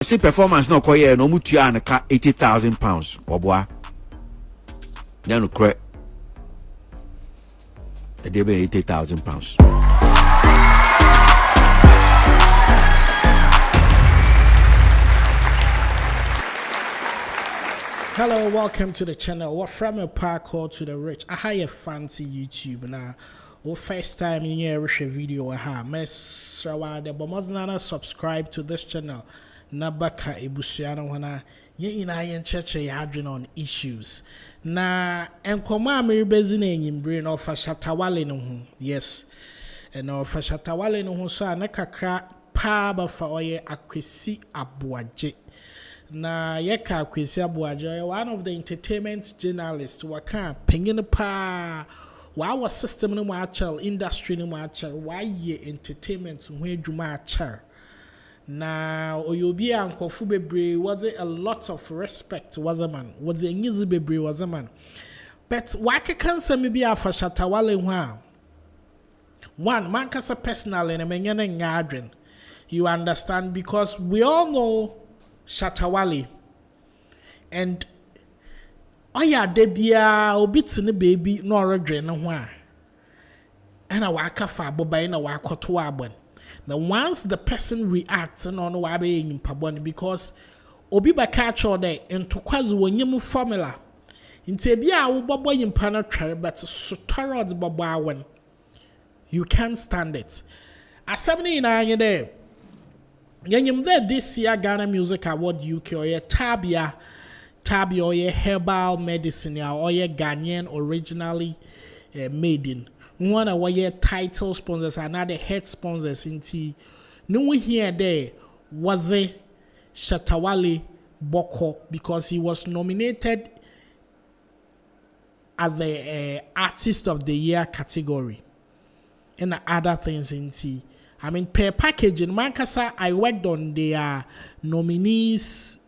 See performance no koye no mutua and ka 80,000 pounds. Oboa. Then no cre. They be 80,000 pounds. Hello, welcome to the channel. What from a parkour to the rich? I have a fancy YouTube now. First time in here a video mess the bomazana subscribe to this channel. Nabaka ebusiano wana ye ina yen cheche hadrin on issues. Na enkoma meribezi na enyimbre na ofa Shatta Wale no ho. Yes. And ofa Shatta Wale no ho so na kakra pa ba fa oye Kwasi Aboagye. Na yeka Kwasi Aboagye one of the entertainment journalists waka pengine pa our system no actual industry no actual why ye entertainment ho adwuma achar. Na oyobi ankofu bebre was a lot of respect was a man was a nyizi bebre was a man but why can say me be afa Shatta Wale ho one man kasa personal and menyane ngadwen you understand because we all know Shatta Wale and oya debia obi tine baby no redre no ho a na waka fa bobai na wakoto abon. Now once the person reacts on what in pabon because obi ba catch all day into kwazi wonyemu formula inte bia wo bobo yimpa na tware but so torod bobo awen you can't stand it asabni na anye there yanyim there this year Ghana Music Award UK or tabia or herbal medicine or Ghanaian originally made in one of our title sponsors, another head sponsors in T. No here there was a Shatta Wale Boko because he was nominated at the Artist of the Year category and other things in T. I mean, per package in Mankasa, I worked on their nominees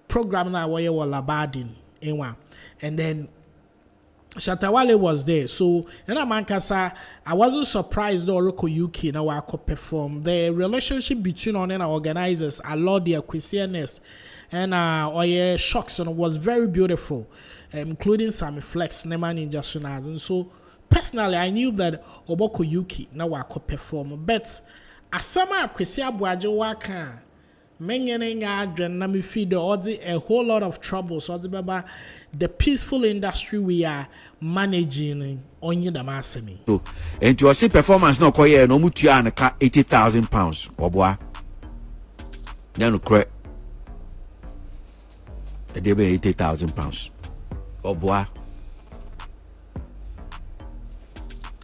program na where were labadin and then Shatta Wale was there, so in Mankasa, I wasn't surprised that Oroko UK now I could perform. The relationship between on and organizers, I love the Christianness and Oye Shocks was very beautiful, including some flex, Neman in Jasunas. And so personally, I knew that Oboko UK now I could perform. But as some Kwasi Aboagye waka. A whole lot of troubles. So the peaceful industry we are managing on the masemi. So, and to see performance no koye no mutua and ka 80,000 pounds. Oboa. Then no cre. They be 80,000 pounds. Oboa.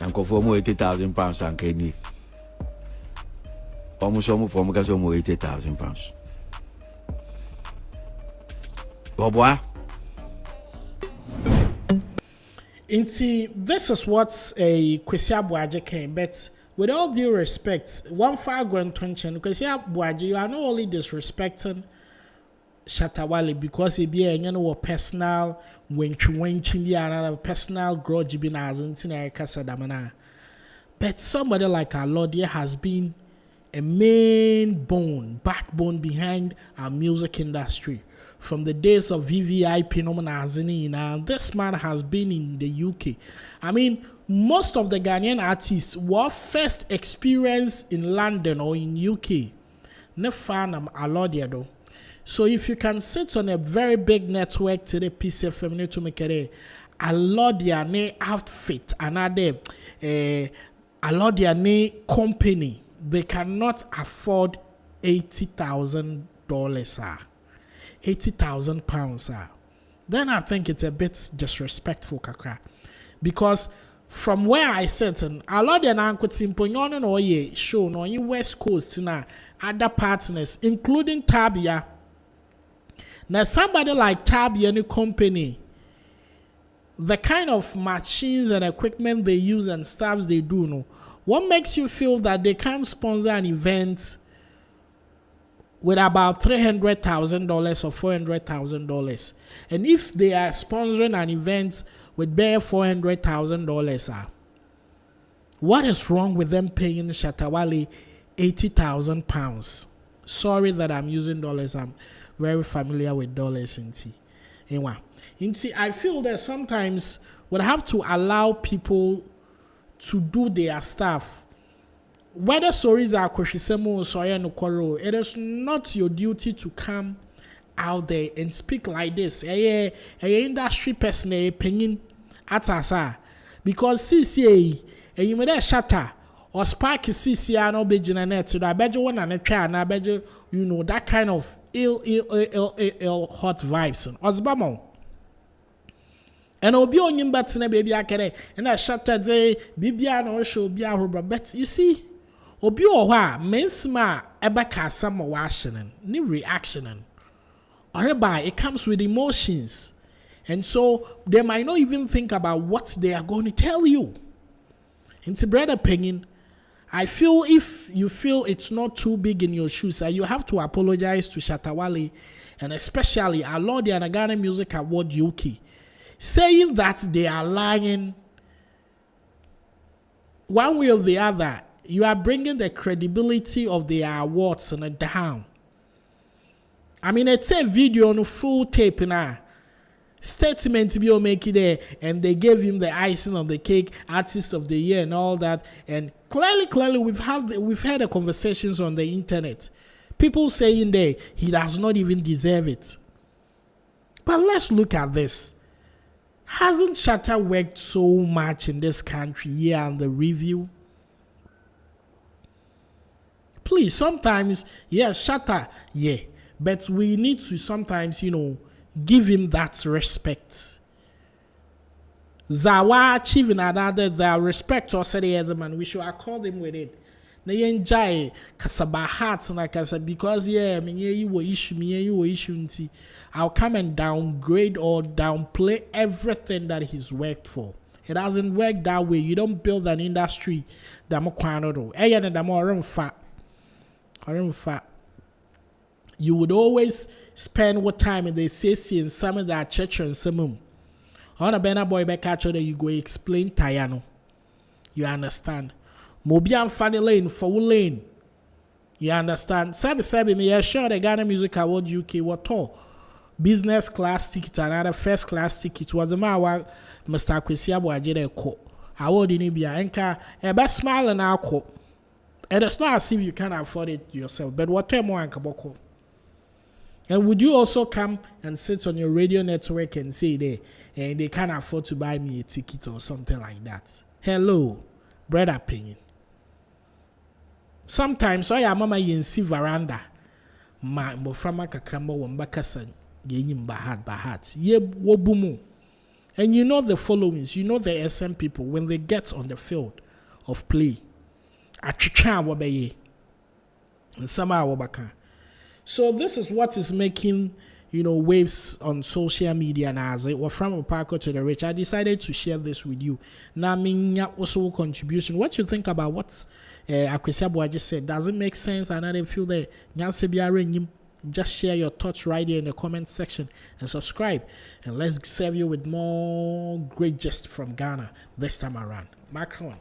And conform 80,000 pounds and Kenny. Almost 80,000 pounds. Boboa. This is what a Kwasi Aboagye came, but with all due respect, one far grand tension, Kwasi Aboagye, you are not only disrespecting Shatta Wale because he be a personal when be another personal grudge be na Argentina Casadamana. But somebody like our Lord here has been a main backbone behind our music industry from the days of VVIP and this man has been in the UK. I mean, most of the Ghanaian artists were first experienced in London or in UK. So if you can sit on a very big network today, PCFM to make it a lot of outfit, another a lot of company. They cannot afford $80,000, 80,000 pounds. Then I think it's a bit disrespectful, kakra, because from where I sit, and a lot of them or ye show no in West Coast na other partners, including Tabia. Now somebody like Tabia, any company, the kind of machines and equipment they use and stuff they do, no. What makes you feel that they can't sponsor an event with about $300,000 or $400,000? And if they are sponsoring an event with bare $400,000, what is wrong with them paying Shatta Wale £80,000. Sorry that I'm using dollars. I'm very familiar with dollars in tea. Anyway, I feel that sometimes we'll have to allow people to do their stuff. Whether stories are kweshisemo or no quarrel, it is not your duty to come out there and speak like this. A industry person, a opinion at asa, because CCA, and you made a shatter or spark CCA no be net to that bedroom one and a chair and I bet you know that kind of ill hot vibes. Osbamo. And obi onyim batene baby akere and I shatter day bibia no show be a but you see obi owa mensma ebeka some washing ni reaction or by it comes with emotions, and so they might not even think about what they are going to tell you. Into brother opinion, I feel if you feel it's not too big in your shoes, you have to apologize to Shatta Wale and especially our Lord the Ghana Music Award UK, saying that they are lying one way or the other. You are bringing the credibility of the awards down. I mean, it's a video on full tape now. Statement to be make it there, and they gave him the icing on the cake, artist of the year, and all that. And clearly, we've had the conversations on the internet. People saying there he does not even deserve it. But let's look at this. Hasn't Shatta worked so much in this country here on the review? Please, sometimes, yeah, Shatta, yeah. But we need to sometimes, give him that respect. Zawa achieving another the respect or say the man, we should accord him with it. They enjoy kasaba hearts like I said, because you will issue I'll come and downgrade or downplay everything that he's worked for. It doesn't work that way. You don't build an industry that you would always spend what time in the CC and some of that church and some on a banner boy back at you go explain Tayano. You understand? Mobian funny lane for lane. You understand? Sabi me sure the Ghana Music Award UK what all business class ticket and other first class ticket was the man Mr. Kwasi Aboagye ko award in Ibia enka e be smile and alco. And it's not as if you can afford it yourself, but what more and kaboko. And would you also come and sit on your radio network and say they can't afford to buy me a ticket or something like that? Hello, brother opinion. Sometimes I am mama yensi veranda. Ma moframa kakramba wambakasa yenyim bahat. Ye wobumu. And you know the followings, you know the SM people when they get on the field of play. Achicha wabeye. And sama wabaka. So this is what is making, waves on social media now. As or from a parker to the rich, I decided to share this with you. Now, also contribution. What you think about what Kwasi Aboagye said? Does it make sense? And I didn't feel that. Just share your thoughts right here in the comment section and subscribe. And let's serve you with more great gist from Ghana this time around. Macron.